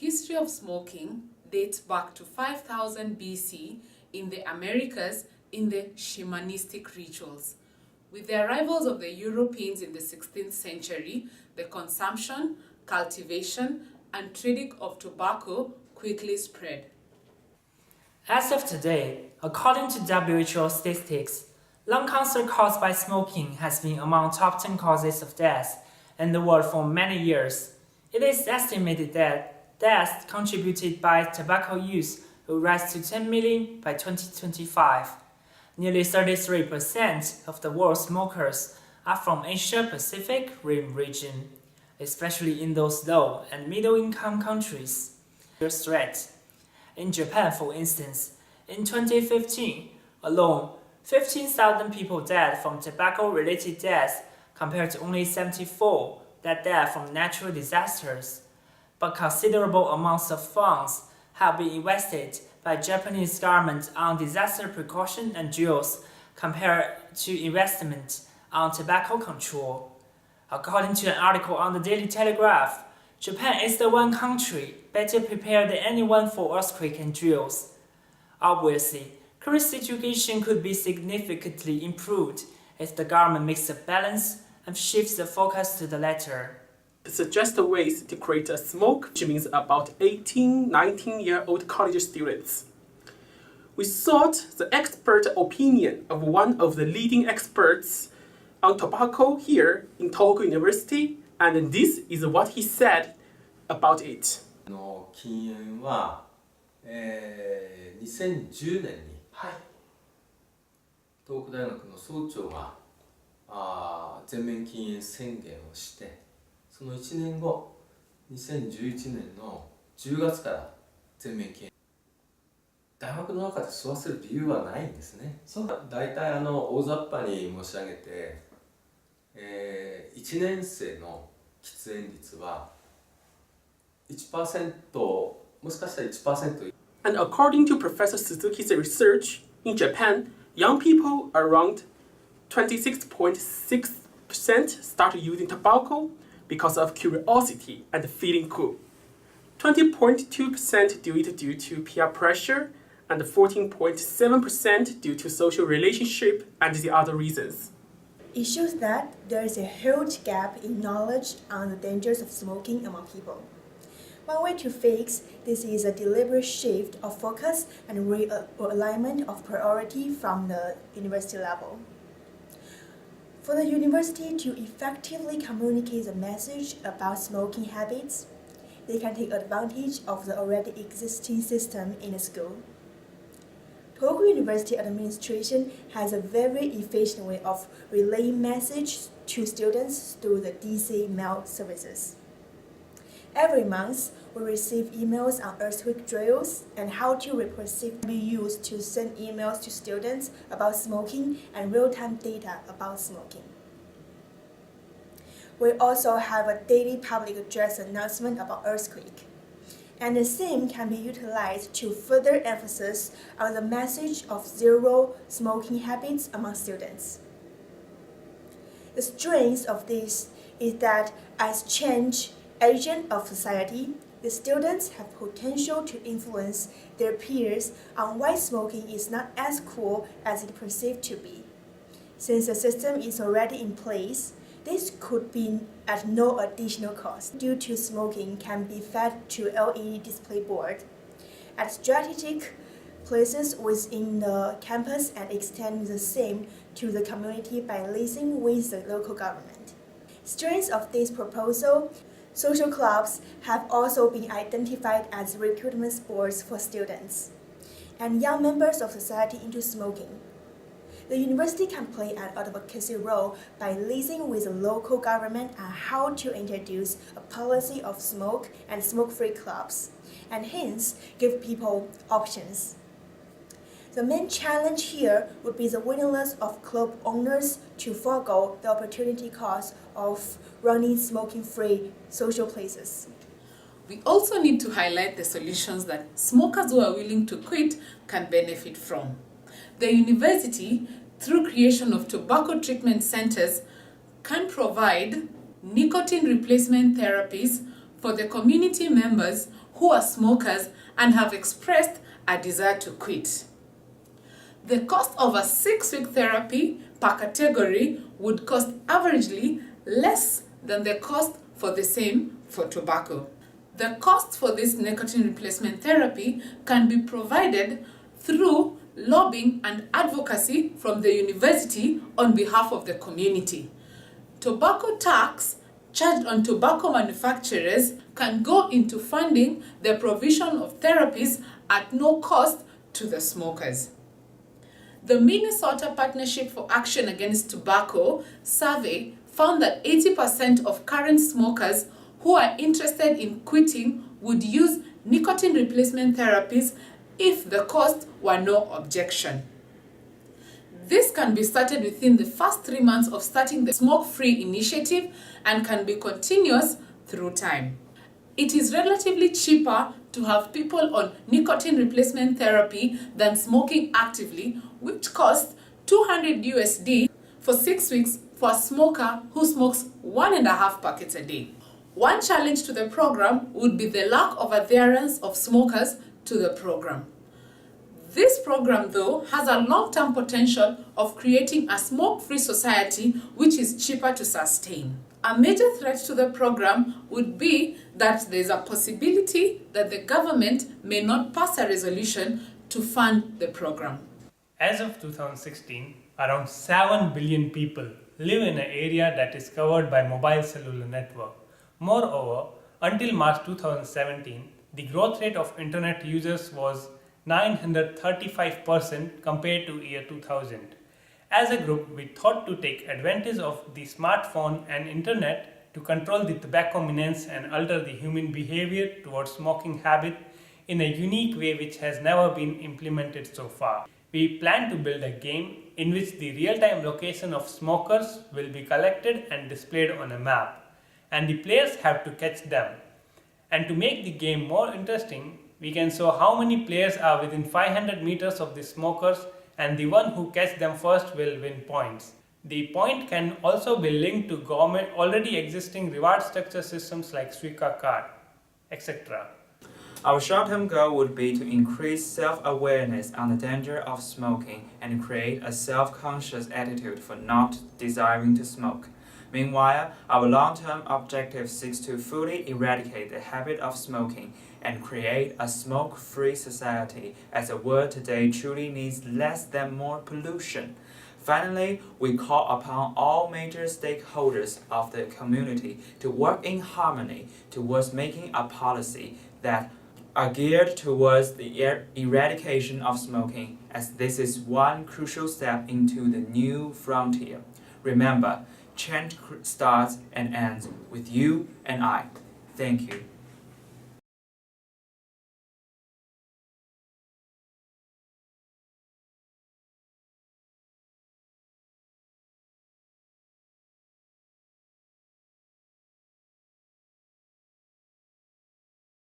history of smoking dates back to 5000 BC in the Americas in the shamanistic rituals. With the arrivals of the Europeans in the 16th century, the consumption, cultivation, and trading of tobacco quickly spread. As of today, according to WHO statistics, lung cancer caused by smoking has been among top 10 causes of death in the world for many years. It is estimated that deaths contributed by tobacco use will rise to 10 million by 2025. Nearly 33% of the world's smokers are from Asia-Pacific Rim region, especially in those low and middle-income countries. Threat. In Japan, for instance, in 2015 alone, 15,000 people died from tobacco-related deaths compared to only 74 that died from natural disasters. But considerable amounts of funds have been invested by Japanese government on disaster precaution and drills compared to investment on tobacco control. According to an article on the Daily Telegraph, Japan is the one country better prepared than anyone for earthquake and drills. Obviously, current situation could be significantly improved if the government makes a balance and shifts the focus to the latter. Suggested ways to create a smoke, which means about 18, 19-year-old college students. We sought the expert opinion of one of the leading experts on tobacco here in Tohoku University, and this is what he said about it. 禁煙は、2010年に、東北大学の総長が全面禁煙宣言をして、その1年後、2011年の10月から全面禁煙。大学の中で吸わせる理由はないんですね。大体大雑把に申し上げて、1年生の喫煙率は 1%、もしかしたら 1%。 And according to Professor Suzuki's research, in Japan, young people around 26.6% start using tobacco because of curiosity and feeling cool. 20.2% do it due to peer pressure, and 14.7% due to social relationship and the other reasons. It shows that there is a huge gap in knowledge on the dangers of smoking among people. One way to fix this is a deliberate shift of focus and realignment of priority from the university level. For the university to effectively communicate the message about smoking habits, they can take advantage of the already existing system in the school. Tohoku University administration has a very efficient way of relaying message to students through the DC mail services. Every month, we receive emails on earthquake drills and how to report safety be used to send emails to students about smoking and real-time data about smoking. We also have a daily public address announcement about earthquake, and the same can be utilized to further emphasis on the message of zero smoking habits among students. The strength of this is that as change agent of society, the students have potential to influence their peers on why smoking is not as cool as it perceived to be. Since the system is already in place, this could be at no additional cost due to smoking can be fed to LED display board at strategic places within the campus and extend the same to the community by liaising with the local government. Strengths of this proposal: social clubs have also been identified as recruitment sports for students and young members of society into smoking. The university can play an advocacy role by liaising with the local government on how to introduce a policy of smoke and smoke-free clubs, and hence give people options. The main challenge here would be the willingness of club owners to forego the opportunity cost of running smoking-free social places. We also need to highlight the solutions that smokers who are willing to quit can benefit from. The university, through creation of tobacco treatment centers, can provide nicotine replacement therapies for the community members who are smokers and have expressed a desire to quit. The cost of a 6-week therapy per category would cost averagely less than the cost for the same for tobacco. The cost for this nicotine replacement therapy can be provided through lobbying and advocacy from the university on behalf of the community. Tobacco tax charged on tobacco manufacturers can go into funding the provision of therapies at no cost to the smokers. The Minnesota Partnership for Action Against Tobacco survey found that 80% of current smokers who are interested in quitting would use nicotine replacement therapies if the cost were no objection. This can be started within the first 3 months of starting the smoke-free initiative and can be continuous through time. It is relatively cheaper to have people on nicotine replacement therapy than smoking actively, which costs $200 for 6 weeks for a smoker who smokes 1.5 packets a day. One challenge to the program would be the lack of adherence of smokers to the program. This program, though, has a long-term potential of creating a smoke-free society which is cheaper to sustain. A major threat to the program would be that there is a possibility that the government may not pass a resolution to fund the program. As of 2016, around 7 billion people live in an area that is covered by mobile cellular network. Moreover, until March 2017, the growth rate of internet users was 935% compared to year 2000. As a group, we thought to take advantage of the smartphone and internet to control the tobacco menace and alter the human behavior towards smoking habit in a unique way which has never been implemented so far. We plan to build a game in which the real-time location of smokers will be collected and displayed on a map, and the players have to catch them. And to make the game more interesting, we can show how many players are within 500 meters of the smokers, and the one who catches them first will win points. The point can also be linked to government already existing reward structure systems like Suica card, etc. Our short-term goal would be to increase self-awareness on the danger of smoking and create a self-conscious attitude for not desiring to smoke. Meanwhile, our long-term objective seeks to fully eradicate the habit of smoking and create a smoke-free society, as the world today truly needs less than more pollution. Finally, we call upon all major stakeholders of the community to work in harmony towards making a policy that are geared towards the eradication of smoking, as this is one crucial step into the new frontier. Remember, change starts and ends with you and I. Thank you.